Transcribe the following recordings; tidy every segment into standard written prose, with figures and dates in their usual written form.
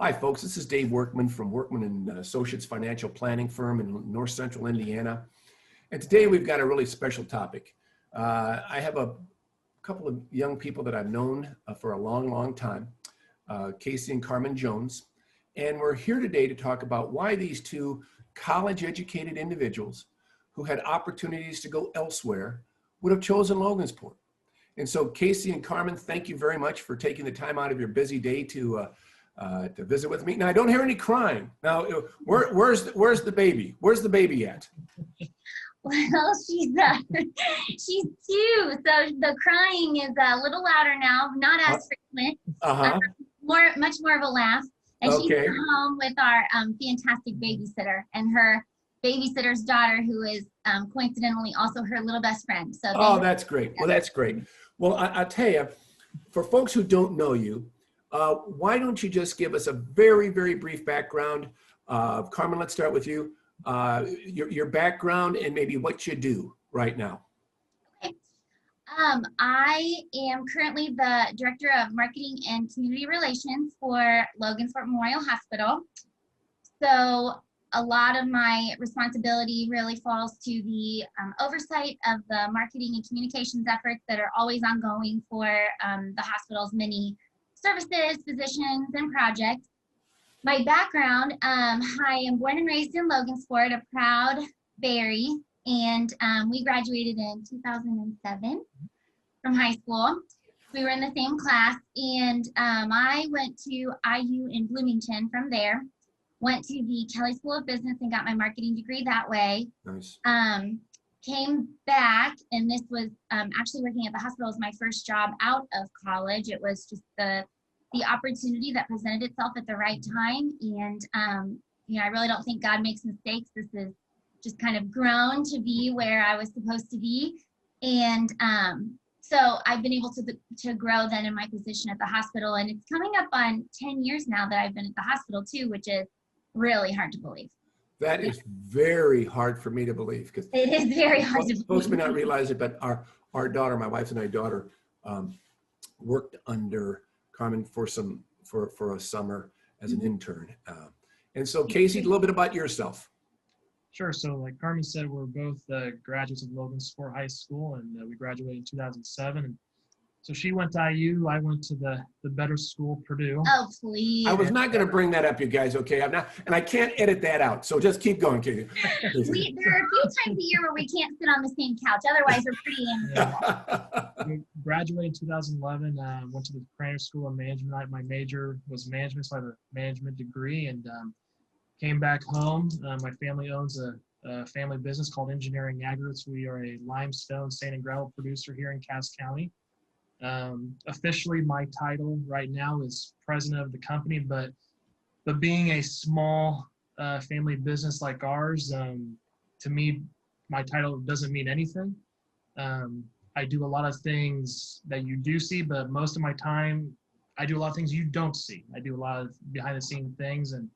Hi, folks. This is Dave Workman from Workman and Associates Financial Planning Firm in North Central Indiana. And today we've got a really special topic. I have a couple of young people that I've known for a long, long time, Casey and Carmen Jones. And we're here today to talk about why these two college-educated individuals who had opportunities to go elsewhere would have chosen Logansport. And so Casey and Carmen, thank you very much for taking the time out of your busy day to visit with me. Now, I don't hear any crying. Now, where's the baby? Where's the baby at? Well, she's 2, so the crying is a little louder now, not as frequent, much more of a laugh. And Okay. She's home with our fantastic babysitter and her babysitter's daughter, who is coincidentally also her little best friend. So that's great. Well, that's great. Well, I'll tell you, for folks who don't know you, why don't you just give us a very, very brief background? Carmen, let's start with you. Your background and maybe what you do right now. Okay. I am currently the Director of Marketing and Community Relations for Logansport Memorial Hospital. So a lot of my responsibility really falls to the oversight of the marketing and communications efforts that are always ongoing for the hospital's many services, physicians, and projects. My background, I am born and raised in Logansport, a proud Berry, and we graduated in 2007 from high school. We were in the same class, and I went to IU in Bloomington from there, went to the Kelly School of Business and got my marketing degree that way. Nice. Came back, and this was actually working at the hospital was my first job out of college. It was just the opportunity that presented itself at the right time. And, I really don't think God makes mistakes. This is just kind of grown to be where I was supposed to be. And so I've been able to grow then in my position at the hospital. And it's coming up on 10 years now that I've been at the hospital too, which is really hard to believe. That is very hard for me to believe, because it is very hard to believe. Folks may not realize it, but our daughter, my wife and my daughter, worked under Carmen for a summer as an intern. And so Casey, a little bit about yourself. Sure. So like Carmen said, we're both graduates of Logansport High School, and we graduated in 2007. And so she went to IU, I went to the better school, Purdue. Oh, please. I was not going to bring that up, you guys, okay? I'm not, and I can't edit that out, so just keep going, Casey. There are a few times a year where we can't sit on the same couch. Otherwise, we're pretty amicable. We graduated in 2011, went to the Craner School of Management. My major was management, so I have a management degree, and came back home. My family owns a family business called Engineering Aggregates. We are a limestone, sand, and gravel producer here in Cass County. Officially, my title right now is president of the company, but being a small family business like ours, to me, my title doesn't mean anything. I do a lot of things that you do see, but most of my time, I do a lot of things you don't see. I do a lot of behind the scenes things, and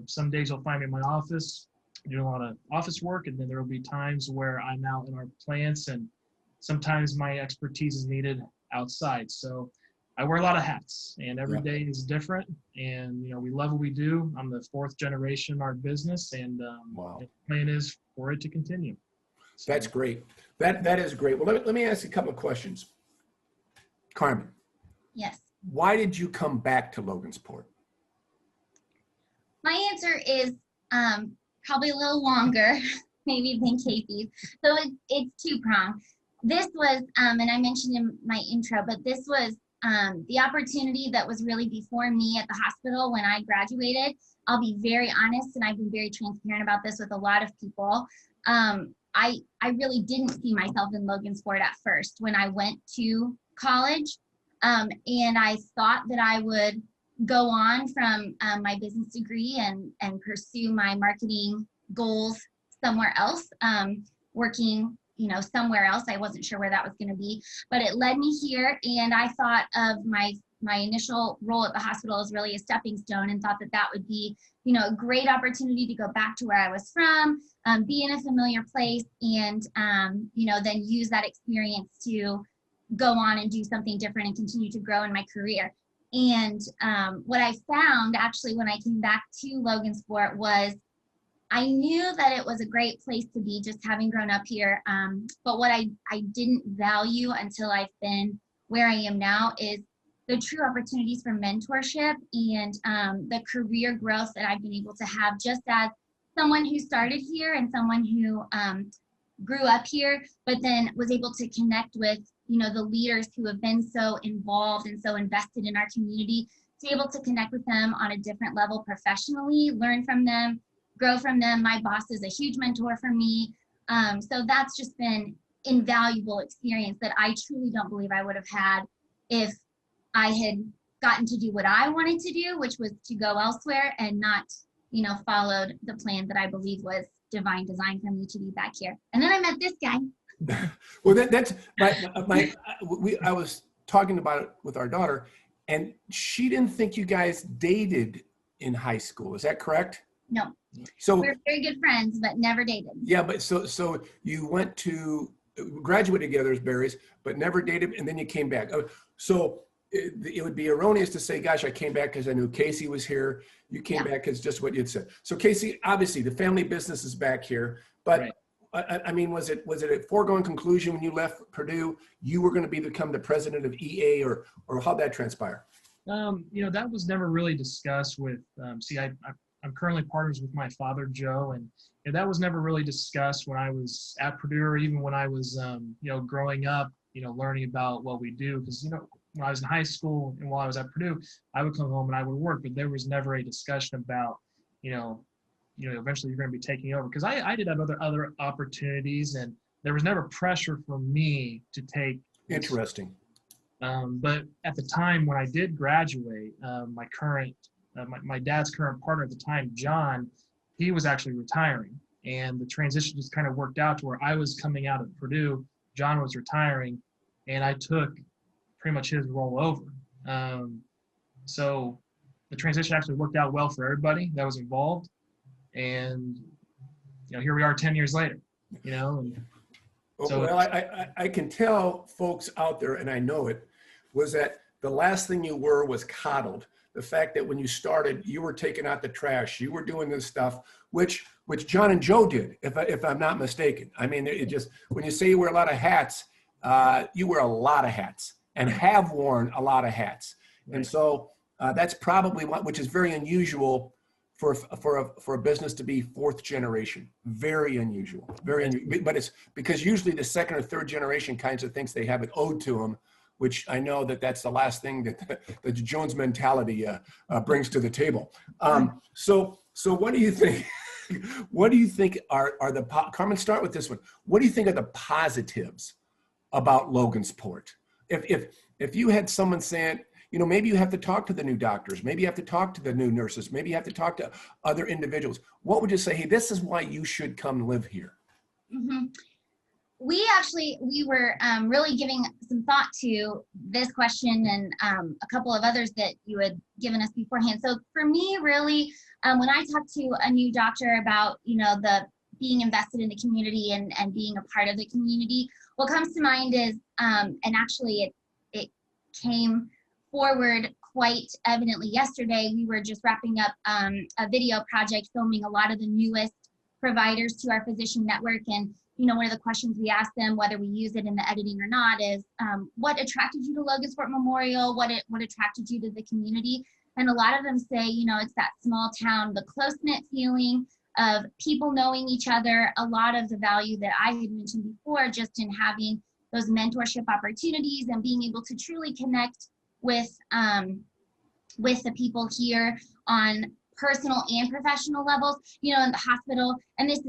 some days you'll find me in my office doing a lot of office work, and then there will be times where I'm out in our plants, and sometimes my expertise is needed outside. So I wear a lot of hats, and every day is different. And, we love what we do. I'm the 4th generation in our business, and the plan is for it to continue. So, that's great. That is great. Well, let me ask you a couple of questions. Carmen. Yes. Why did you come back to Logansport? My answer is probably a little longer, maybe than Casey's. So it's two-pronged. This was, and I mentioned in my intro, but this was the opportunity that was really before me at the hospital when I graduated. I'll be very honest, and I've been very transparent about this with a lot of people. I really didn't see myself in Logansport at first when I went to college, and I thought that I would go on from my business degree and pursue my marketing goals somewhere else, working somewhere else. I wasn't sure where that was going to be, but it led me here. And I thought of my initial role at the hospital as really a stepping stone, and thought that would be, a great opportunity to go back to where I was from, be in a familiar place, and, then use that experience to go on and do something different and continue to grow in my career. And what I found actually when I came back to Logansport was I knew that it was a great place to be, just having grown up here. But what I didn't value until I've been where I am now is the true opportunities for mentorship and the career growth that I've been able to have just as someone who started here and someone who grew up here, but then was able to connect with, you know, the leaders who have been so involved and so invested in our community, to be able to connect with them on a different level professionally, learn from them, grow from them. My boss is a huge mentor for me. So that's just been invaluable experience that I truly don't believe I would have had if I had gotten to do what I wanted to do, which was to go elsewhere and not, you know, followed the plan that I believe was divine design for me to be back here. And then I met this guy. Well, that's I was talking about it with our daughter, and she didn't think you guys dated in high school. Is that correct? No, So we're very good friends, but never dated. yeah, but so you went to graduate together as Berries, but never dated, and then you came back. So it would be erroneous to say, gosh, I came back because I knew Casey was here. You came back because just what you'd said. So Casey, obviously the family business is back here, but Right. I mean, was it a foregone conclusion when you left Purdue, you were going to become the president of EA, or how'd that transpire? You know, that was never really discussed with, I'm currently partners with my father, Joe, and that was never really discussed when I was at Purdue, or even when I was, you know, growing up, you know, learning about what we do. Because, you know, when I was in high school and while I was at Purdue, I would come home and I would work, but there was never a discussion about, you know, eventually you're going to be taking over. Because I did have other opportunities, and there was never pressure for me to take. Interesting. But at the time when I did graduate, my dad's current partner at the time, John, he was actually retiring, and the transition just kind of worked out to where I was coming out of Purdue, John was retiring, and I took pretty much his role over. So the transition actually worked out well for everybody that was involved, and you know, here we are 10 years later. You know, and so well, I can tell folks out there, and I know it, was that the last thing you were was coddled. The fact that when you started, you were taking out the trash, you were doing this stuff, which John and Joe did, if I'm not mistaken. I mean, it just, when you say you wear a lot of hats, you wear a lot of hats and have worn a lot of hats. Right. And so that's probably which is very unusual for a business to be fourth generation. Very unusual, but it's because usually the second or third generation kinds of things they have it owed to them, which I know that's the last thing that the Jones mentality brings to the table. So what do you think? What do you think are the Carmen? Start with this one. What do you think are the positives about Logansport? If you had someone saying, you know, maybe you have to talk to the new doctors, maybe you have to talk to the new nurses, maybe you have to talk to other individuals. What would you say? Hey, this is why you should come live here. Mm-hmm. We were really giving some thought to this question and a couple of others that you had given us beforehand. So for me, really, when I talk to a new doctor about, you know, the being invested in the community and being a part of the community, what comes to mind is, and actually it came forward quite evidently yesterday. We were just wrapping up a video project filming a lot of the newest providers to our physician network, and you know, one of the questions we asked them, whether we use it in the editing or not, is what attracted you to Logansport Memorial? What attracted you to the community? And a lot of them say, you know, it's that small town, the close-knit feeling of people knowing each other, a lot of the value that I had mentioned before, just in having those mentorship opportunities and being able to truly connect with the people here on personal and professional levels, you know, in the hospital. And this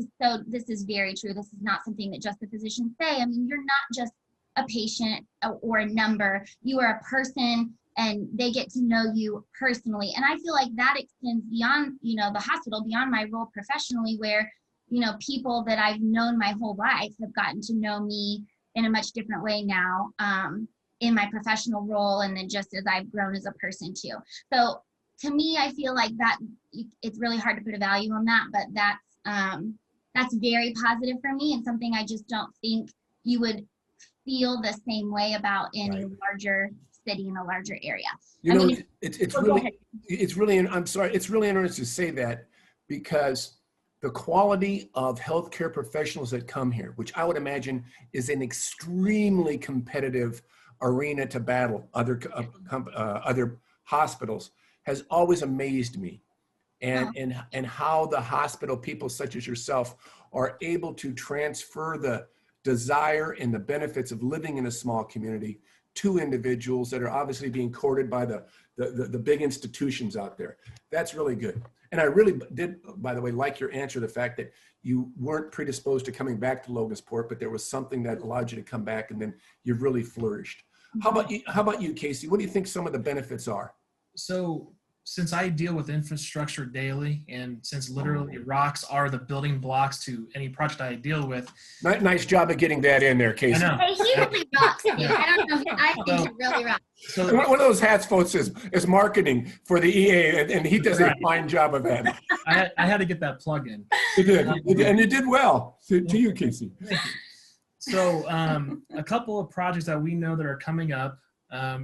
is very true. This is not something that just the physicians say. I mean, you're not just a patient or a number, you are a person, and they get to know you personally. And I feel like that extends beyond, you know, the hospital, beyond my role professionally, where, you know, people that I've known my whole life have gotten to know me in a much different way now, in my professional role, and then just as I've grown as a person too. So to me, I feel like that it's really hard to put a value on that, but that's very positive for me, and something I just don't think you would feel the same way about in Right. larger city in a larger area. You I know, mean, it's oh, go really, ahead. I'm sorry, it's really interesting to say that because the quality of healthcare professionals that come here, which I would imagine is an extremely competitive arena to battle other hospitals, has always amazed me. And how the hospital people such as yourself are able to transfer the desire and the benefits of living in a small community to individuals that are obviously being courted by the big institutions out there. That's really good. And I really did, by the way, like your answer, the fact that you weren't predisposed to coming back to Logansport, but there was something that allowed you to come back, and then you've really flourished. How about you, Casey? What do you think some of the benefits are? So since I deal with infrastructure daily, and since literally rocks are the building blocks to any project I deal with. Nice job of getting that in there, Casey. I know. Hey, he really rocks. I don't know. I think he really rocks. So One of those hats, folks, is marketing for the EA, and he does a fine job of that. I had to get that plug in. You did, and you did well. To you, Casey. Thank you. So a couple of projects that we know that are coming up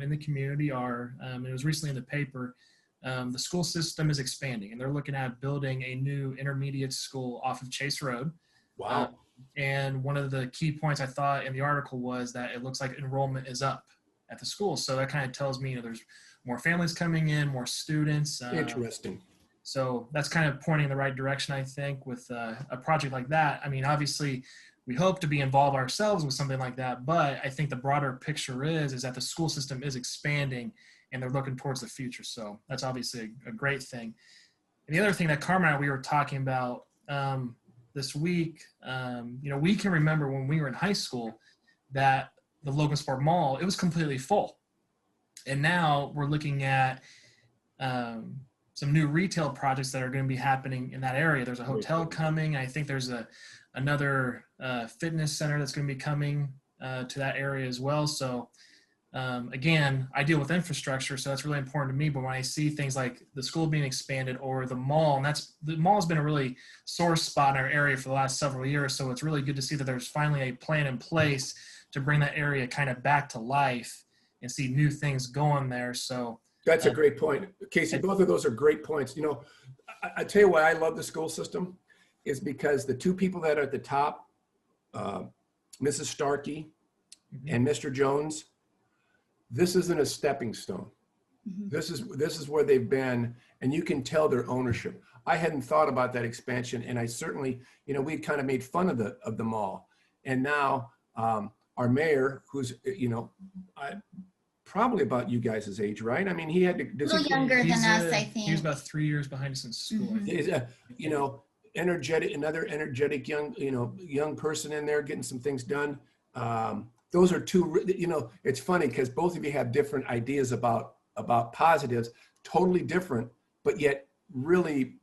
in the community are, it was recently in the paper, the school system is expanding, and they're looking at building a new intermediate school off of Chase Road. Wow. And one of the key points I thought in the article was that it looks like enrollment is up at the school. So that kind of tells me, there's more families coming in, more students. Interesting. So that's kind of pointing in the right direction, I think, with a project like that. I mean, obviously, we hope to be involved ourselves with something like that, but I think the broader picture is that the school system is expanding and they're looking towards the future. So that's obviously a great thing. And the other thing that Carmen and I, we were talking about this week, we can remember when we were in high school that the Logansport Mall, it was completely full. And now we're looking at some new retail projects that are going to be happening in that area. There's a hotel coming. I think there's another fitness center that's going to be coming to that area as well. So again, I deal with infrastructure, so that's really important to me. But when I see things like the school being expanded or the mall, and the mall has been a really sore spot in our area for the last several years. So it's really good to see that there's finally a plan in place to bring that area kind of back to life and see new things going there. So that's a great point, Casey. Both of those are great points. I tell you why I love the school system is because the two people that are at the top, Mrs. Starkey and Mr. Jones, this isn't a stepping stone. This is where they've been, and you can tell their ownership. I hadn't thought about that expansion, and I certainly, we'd kind of made fun of the mall, and now our mayor, who's probably about you guys' age, right? I mean, he had to. A little younger than us, I think. He was about 3 years behind us in school. Another energetic young person in there getting some things done. Those are two, it's funny because both of you have different ideas about positives, totally different, but yet really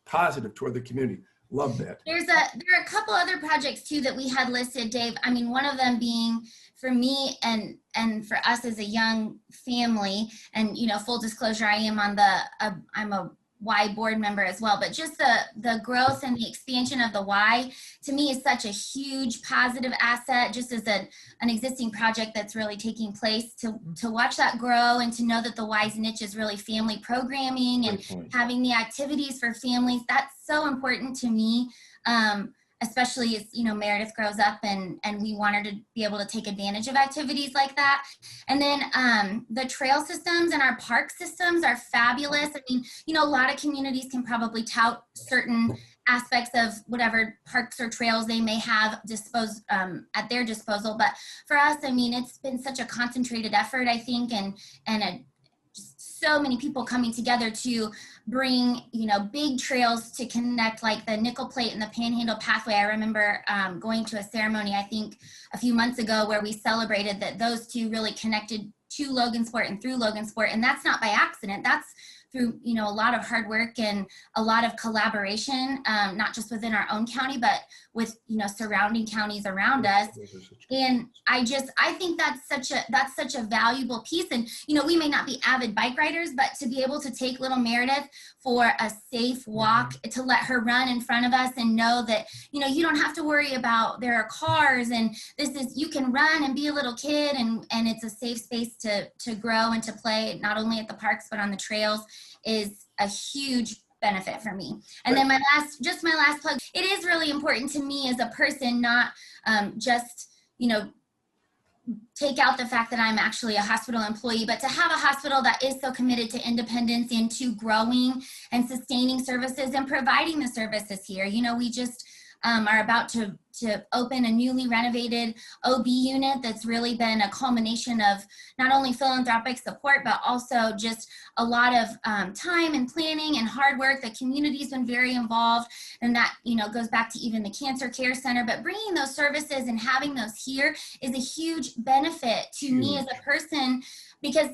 positive toward the community. Love that. There are a couple other projects too that we had listed, Dave. I mean, one of them being for me and for us as a young family, and full disclosure, I'm a Y board member as well, but just the growth and the expansion of the Y to me is such a huge positive asset, just as an existing project that's really taking place, to watch that grow and to know that the Y's niche is really family programming and having the activities for families. That's so important to me. Especially as Meredith grows up and we want her to be able to take advantage of activities like that. And then the trail systems and our park systems are fabulous. I mean, a lot of communities can probably tout certain aspects of whatever parks or trails they may have at their disposal. But for us, I mean, it's been such a concentrated effort, I think, and so many people coming together to bring, big trails to connect, like the Nickel Plate and the Panhandle Pathway. I remember going to a ceremony, I think a few months ago, where we celebrated that those two really connected to Logansport and through Logansport. And that's not by accident. That's through, you know, a lot of hard work and a lot of collaboration, not just within our own county, but with, you know, surrounding counties around us. And I think that's such a valuable piece. And, you know, we may not be avid bike riders, but to be able to take little Meredith for a safe walk, to let her run in front of us and know that, you know, you don't have to worry about there are cars, and you can run and be a little kid, and it's a safe space to grow and to play, not only at the parks, but on the trails, is a huge benefit for me. And then my last plug, it is really important to me as a person, not just, you know, take out the fact that I'm actually a hospital employee, but to have a hospital that is so committed to independence and to growing and sustaining services and providing the services here. You know, we just are about to open a newly renovated OB unit that's really been a culmination of not only philanthropic support, but also just a lot of time and planning and hard work. The community's been very involved, and that, you know, goes back to even the Cancer Care Center. But bringing those services and having those here is a huge benefit to me as a person, because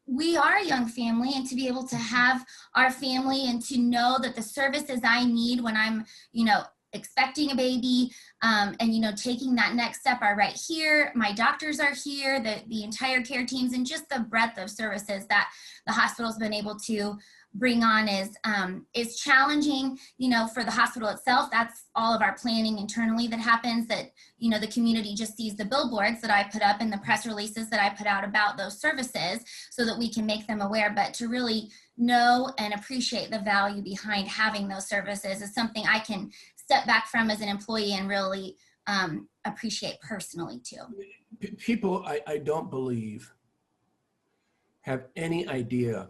we are a young family, and to be able to have our family and to know that the services I need when I'm, you know, expecting a baby, and, you know, taking that next step are right here. My doctors are here, the entire care teams, and just the breadth of services that the hospital's been able to bring on is challenging, you know, for the hospital itself. That's all of our planning internally that happens, that, you know, the community just sees the billboards that I put up and the press releases that I put out about those services so that we can make them aware. But to really know and appreciate the value behind having those services is something I can step back from as an employee and really appreciate personally too. People, I don't believe, have any idea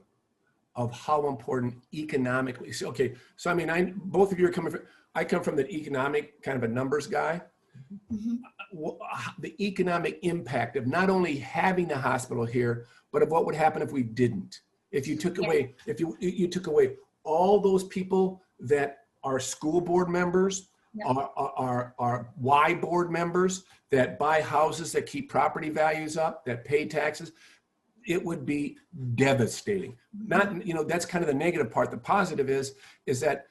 of how important economically. So, okay, so I mean, both of you are coming from, I come from the economic kind of a numbers guy. The economic impact of not only having the hospital here, but of what would happen if we didn't. If you took away, if you took away all those people that are school board members, are Y board members, that buy houses, that keep property values up, that pay taxes, it would be devastating. Not, you know, that's kind of the negative part. The positive is that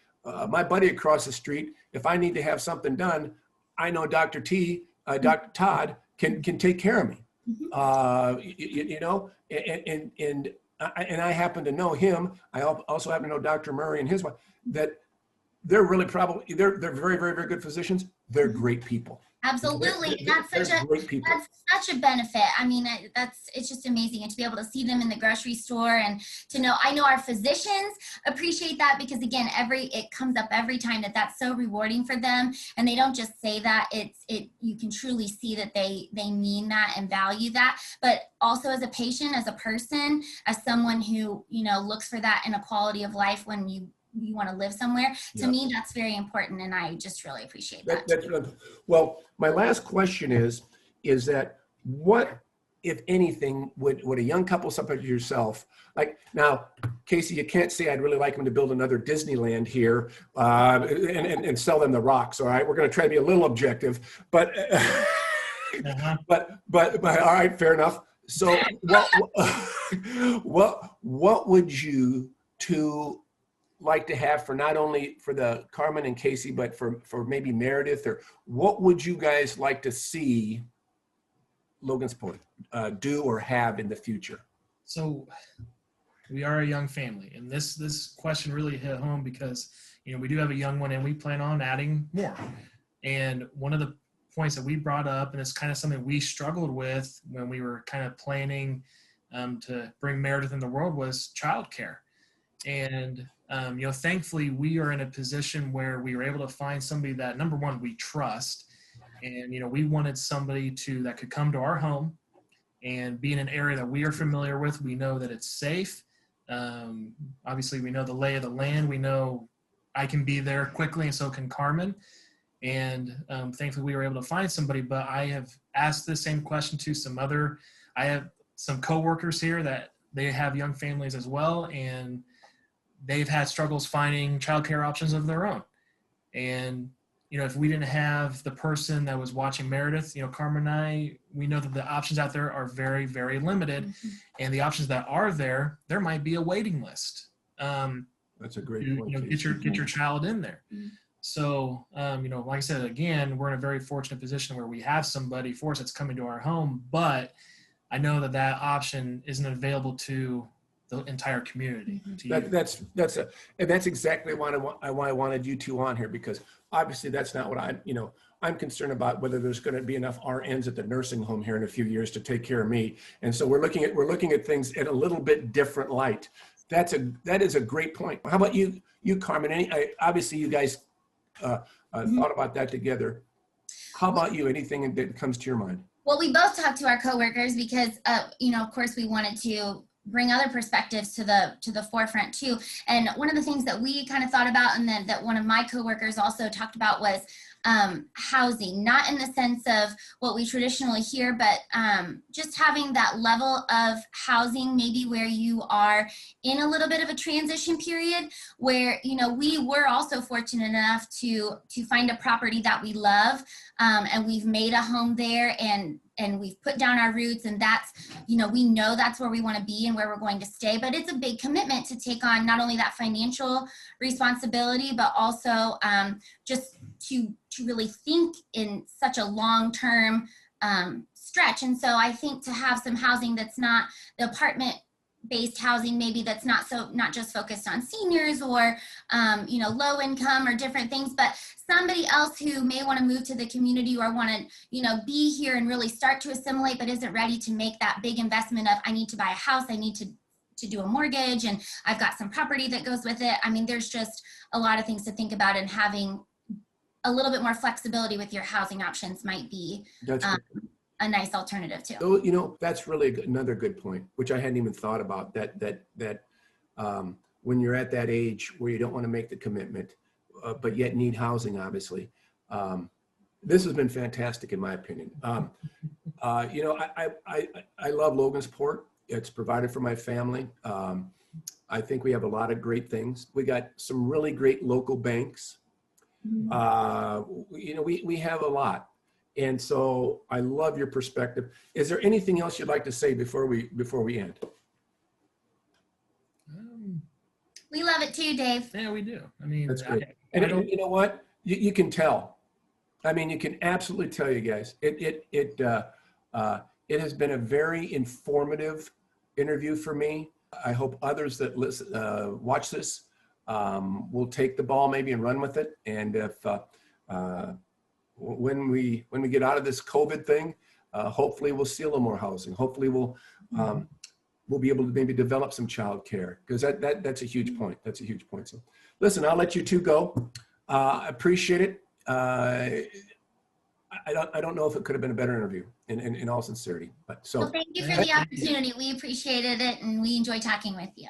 my buddy across the street, if I need to have something done, I know Dr. Todd can take care of me. You know, and I happen to know him. I also happen to know Dr. Murray and his wife, that they're really probably, they're very, very, very good physicians. They're great people. Absolutely. That's such a benefit. I mean, it's just amazing. And to be able to see them in the grocery store, and to know, I know our physicians appreciate that, because again, it comes up every time that's so rewarding for them. And they don't just say that, you can truly see that they mean that and value that. But also as a patient, as a person, as someone who, you know, looks for that in a quality of life when you want to live somewhere. To me, that's very important, and I just really appreciate that. Well, my last question is that what, if anything, would a young couple such as yourself, like, now, Casey, you can't say I'd really like them to build another Disneyland here and sell them the rocks, all right? We're going to try to be a little objective, but but all right, fair enough. So what would you two like to have for not only for the Carmen and Casey, but for maybe Meredith, or what would you guys like to see Logansport do or have in the future? So we are a young family, and this question really hit home because, you know, we do have a young one and we plan on adding more. And one of the points that we brought up, and it's kind of something we struggled with when we were kind of planning to bring Meredith in the world, was childcare. And you know, thankfully, we are in a position where we were able to find somebody that, number one, we trust. And, you know, we wanted somebody that could come to our home and be in an area that we are familiar with. We know that it's safe. Obviously, we know the lay of the land. We know I can be there quickly, and so can Carmen. And thankfully, we were able to find somebody. But I have asked the same question to I have some coworkers here that they have young families as well, and they've had struggles finding childcare options of their own. And, you know, if we didn't have the person that was watching Meredith, you know, Carmen and I, we know that the options out there are very, very limited. And the options that are there might be a waiting list. That's a great to, point. get your child in there. Mhm. So, like I said, again, we're in a very fortunate position where we have somebody for us that's coming to our home, but I know that that option isn't available to the entire community. To you. That's exactly why I wanted you two on here, because obviously that's not what I'm concerned about, whether there's going to be enough RNs at the nursing home here in a few years to take care of me. And so we're looking at things in a little bit different light. That is a great point. How about you, Carmen? Obviously you guys thought about that together. How about you? Anything that comes to your mind? Well, we both talked to our coworkers because, of course, we wanted to bring other perspectives to the forefront too. And one of the things that we kind of thought about, and then that one of my coworkers also talked about, was housing, not in the sense of what we traditionally hear, but just having that level of housing, maybe where you are in a little bit of a transition period, where we were also fortunate enough to find a property that we love, and we've made a home there, and we've put down our roots, and that's, we know that's where we want to be and where we're going to stay. But it's a big commitment to take on not only that financial responsibility, but also just to really think in such a long-term stretch. And so I think to have some housing that's not the apartment-based housing, maybe that's not just focused on seniors or low income or different things, but somebody else who may want to move to the community or want to be here and really start to assimilate, but isn't ready to make that big investment of, I need to buy a house, I need to do a mortgage, and I've got some property that goes with it. I mean, there's just a lot of things to think about, and having a little bit more flexibility with your housing options might be a nice alternative too. So, that's really another good point, which I hadn't even thought about, that when you're at that age where you don't want to make the commitment, but yet need housing, obviously. This has been fantastic in my opinion. I love Logansport. It's provided for my family. I think we have a lot of great things. We got some really great local banks. We have a lot. And so I love your perspective. Is there anything else you'd like to say before we end? We love it too, Dave. Yeah, we do. I mean, that's great. And you know what? You can tell. I mean, you can absolutely tell, you guys. It has been a very informative interview for me. I hope others that watch this will take the ball maybe and run with it. And if when we get out of this COVID thing, hopefully we'll see a little more housing. Hopefully we'll be able to maybe develop some child care, because that's a huge point. That's a huge point. So listen, I'll let you two go. I appreciate it. I don't know if it could have been a better interview in all sincerity, but so. Well, thank you for the opportunity. We appreciated it, and we enjoy talking with you.